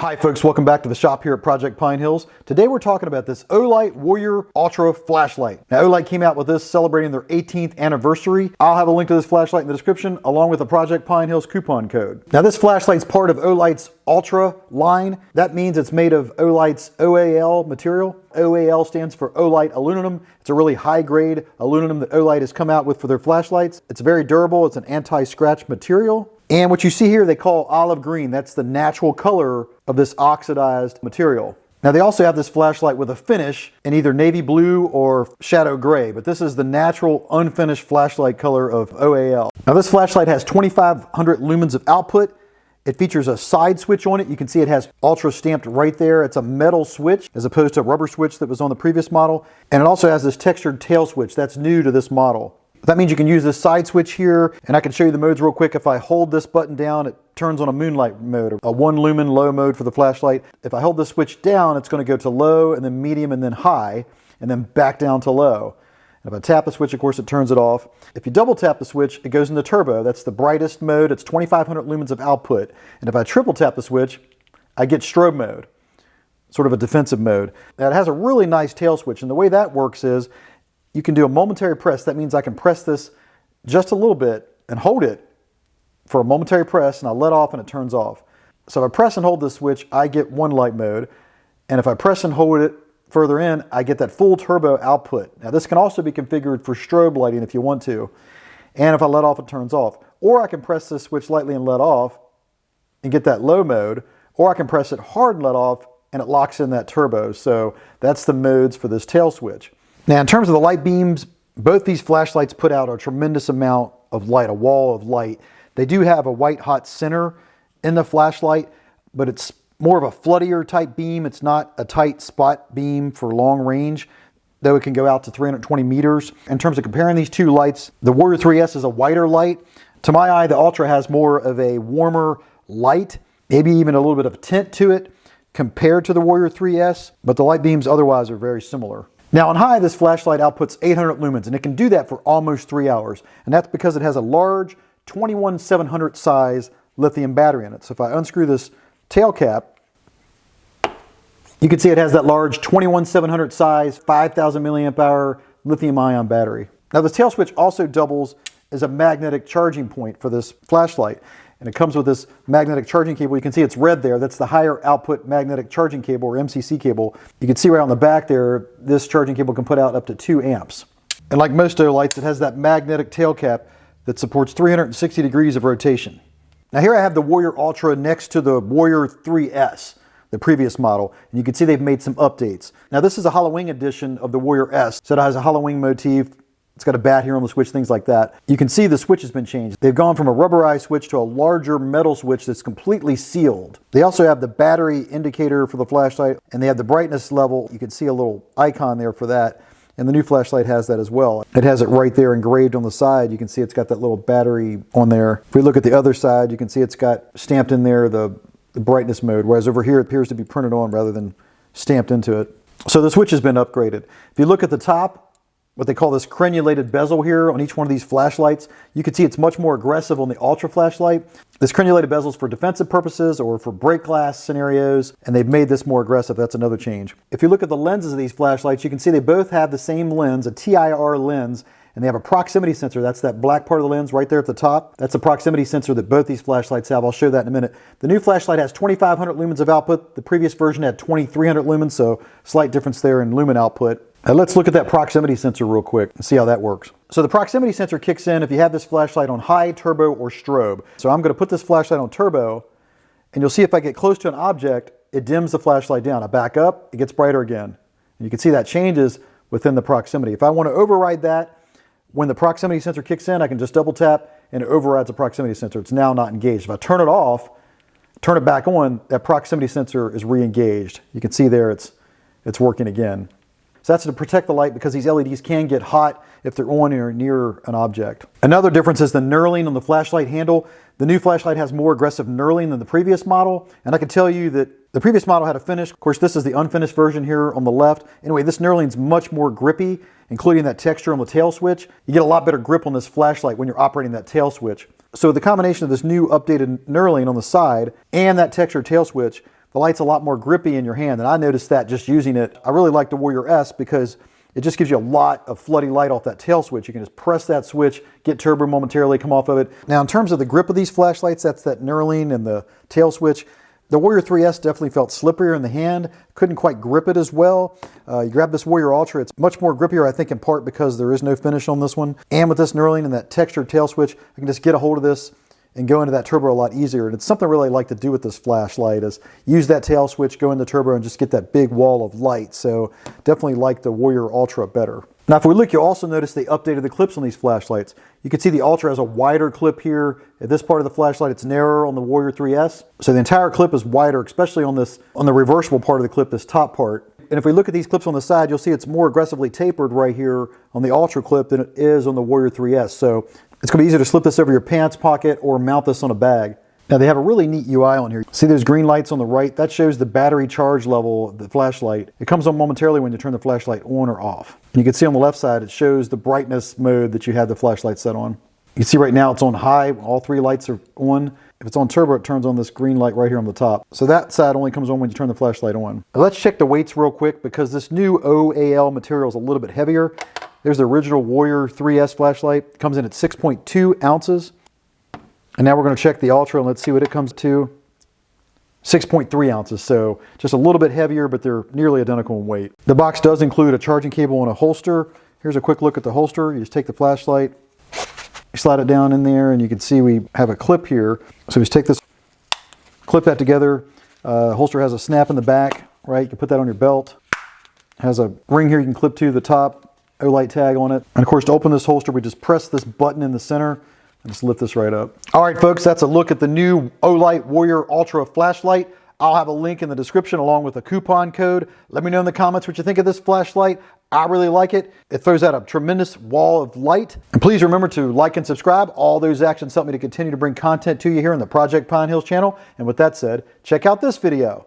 Hi folks, welcome back to the shop here at Project Pine Hills. Today we're talking about this Olight Warrior Ultra flashlight. Now Olight came out with this celebrating their 18th anniversary. I'll have a link to this flashlight in the description along with the Project Pine Hills coupon code. Now this flashlight's part of Olight's Ultra line. That means it's made of Olight's OAL material. OAL stands for Olight aluminum. It's a really high grade aluminum that Olight has come out with for their flashlights. It's very durable, it's an anti-scratch material. And what you see here they call olive green. That's the natural color of this oxidized material. Now they also have this flashlight with a finish in either navy blue or shadow gray, but this is the natural unfinished flashlight color of OAL. Now this flashlight has 2,500 lumens of output. It features a side switch on it. You can see it has Ultra stamped right there. It's a metal switch as opposed to a rubber switch that was on the previous model. And it also has this textured tail switch that's new to this model. That means you can use this side switch here, and I can show you the modes real quick. If I hold this button down, it turns on a moonlight mode, a 1 lumen low mode for the flashlight. If I hold this switch down, it's going to go to low and then medium and then high and then back down to low. And if I tap the switch, of course, it turns it off. If you double tap the switch, it goes into turbo. That's the brightest mode. It's 2,500 lumens of output. And if I triple tap the switch, I get strobe mode, sort of a defensive mode. Now it has a really nice tail switch, and the way that works is you can do a momentary press. That means I can press this just a little bit and hold it for a momentary press, and I let off and it turns off. So if I press and hold this switch, I get one light mode. And if I press and hold it further in, I get that full turbo output. Now this can also be configured for strobe lighting if you want to. And if I let off, it turns off. Or I can press this switch lightly and let off and get that low mode. Or I can press it hard and let off and it locks in that turbo. So that's the modes for this tail switch. Now in terms of the light beams, both these flashlights put out a tremendous amount of light, a wall of light. They do have a white hot center in the flashlight, but it's more of a floodier type beam. It's not a tight spot beam for long range, though it can go out to 320 meters. In terms of comparing these two lights, the Warrior 3S is a whiter light. To my eye, the Ultra has more of a warmer light, maybe even a little bit of tint to it compared to the Warrior 3S, but the light beams otherwise are very similar. Now on high, this flashlight outputs 800 lumens, and it can do that for almost 3 hours. And that's because it has a large 21700 size lithium battery in it. So if I unscrew this tail cap, you can see it has that large 21700 size 5000 milliamp hour lithium ion battery. Now this tail switch also doubles as a magnetic charging point for this flashlight. And it comes with this magnetic charging cable. You can see it's red there. That's the higher output magnetic charging cable, or MCC cable. You can see right on the back there, this charging cable can put out up to 2 amps. And like most Olights, it has that magnetic tail cap that supports 360 degrees of rotation. Now here I have the Warrior Ultra next to the Warrior 3S, the previous model. And you can see they've made some updates. Now this is a Halloween edition of the Warrior S. So it has a Halloween motif. It's got a bat here on the switch, things like that. You can see the switch has been changed. They've gone from a rubberized switch to a larger metal switch that's completely sealed. They also have the battery indicator for the flashlight, and they have the brightness level. You can see a little icon there for that. And the new flashlight has that as well. It has it right there engraved on the side. You can see it's got that little battery on there. If we look at the other side, you can see it's got stamped in there the brightness mode, whereas over here it appears to be printed on rather than stamped into it. So the switch has been upgraded. If you look at the top, what they call this crenulated bezel here on each one of these flashlights, you can see it's much more aggressive on the Ultra flashlight. This crenulated bezel is for defensive purposes or for break glass scenarios, and they've made this more aggressive. That's another change. If you look at the lenses of these flashlights, you can see they both have the same lens, a TIR lens, and they have a proximity sensor. That's that black part of the lens right there at the top. That's a proximity sensor that both these flashlights have. I'll show that in a minute. The new flashlight has 2,500 lumens of output. The previous version had 2,300 lumens, so slight difference there in lumen output. Now let's look at that proximity sensor real quick and see how that works. So the proximity sensor kicks in if you have this flashlight on high, turbo, or strobe. So I'm going to put this flashlight on turbo, and you'll see if I get close to an object, it dims the flashlight down. I back up, it gets brighter again. And you can see that changes within the proximity. If I want to override that, when the proximity sensor kicks in, I can just double tap and it overrides the proximity sensor. It's now not engaged. If I turn it off, turn it back on, that proximity sensor is re-engaged. You can see there it's working again. So that's to protect the light because these LEDs can get hot if they're on or near an object. Another difference is the knurling on the flashlight handle. The new flashlight has more aggressive knurling than the previous model, and I can tell you that the previous model had a finish. Of course, this is the unfinished version here on the left. Anyway, this knurling is much more grippy, including that texture on the tail switch. You get a lot better grip on this flashlight when you're operating that tail switch. So the combination of this new updated knurling on the side and that textured tail switch the light's a lot more grippy in your hand, and I noticed that just using it. I really like the Warrior S because it just gives you a lot of floody light off that tail switch. You can just press that switch, get turbo momentarily, come off of it. Now in terms of the grip of these flashlights, that's that knurling and the tail switch. The Warrior 3S definitely felt slipperier in the hand, couldn't quite grip it as well. You grab this Warrior Ultra, it's much more grippier, I think in part because there is no finish on this one. And with this knurling and that textured tail switch, I can just get a hold of this and go into that turbo a lot easier. And it's something I really like to do with this flashlight is use that tail switch, go into turbo and just get that big wall of light. So definitely like the Warrior Ultra better. Now if we look, you'll also notice they updated the clips on these flashlights. You can see the Ultra has a wider clip here. At this part of the flashlight, it's narrower on the Warrior 3S. So the entire clip is wider, especially on the reversible part of the clip, this top part. And if we look at these clips on the side, you'll see it's more aggressively tapered right here on the Ultra clip than it is on the Warrior 3S. So it's going to be easier to slip this over your pants pocket or mount this on a bag. Now they have a really neat UI on here. See those green lights on the right? That shows the battery charge level of the flashlight. It comes on momentarily when you turn the flashlight on or off. And you can see on the left side, it shows the brightness mode that you have the flashlight set on. You can see right now it's on high. All three lights are on. If it's on turbo, it turns on this green light right here on the top. So that side only comes on when you turn the flashlight on. Now let's check the weights real quick because this new OAL material is a little bit heavier. There's the original Warrior 3S flashlight. It comes in at 6.2 ounces. And now we're going to check the Ultra and let's see what it comes to. 6.3 ounces, so just a little bit heavier, but they're nearly identical in weight. The box does include a charging cable and a holster. Here's a quick look at the holster. You just take the flashlight, you slide it down in there, and you can see we have a clip here. So we just take this, clip that together. Holster has a snap in the back, right? You can put that on your belt. Has a ring here you can clip to the top, Olight tag on it. And of course, to open this holster, we just press this button in the center and just lift this right up. All right, folks, that's a look at the new Olight Warrior Ultra flashlight. I'll have a link in the description along with a coupon code. Let me know in the comments what you think of this flashlight. I really like it. It throws out a tremendous wall of light. And please remember to like and subscribe. All those actions help me to continue to bring content to you here on the Project Pine Hills channel. And with that said, check out this video.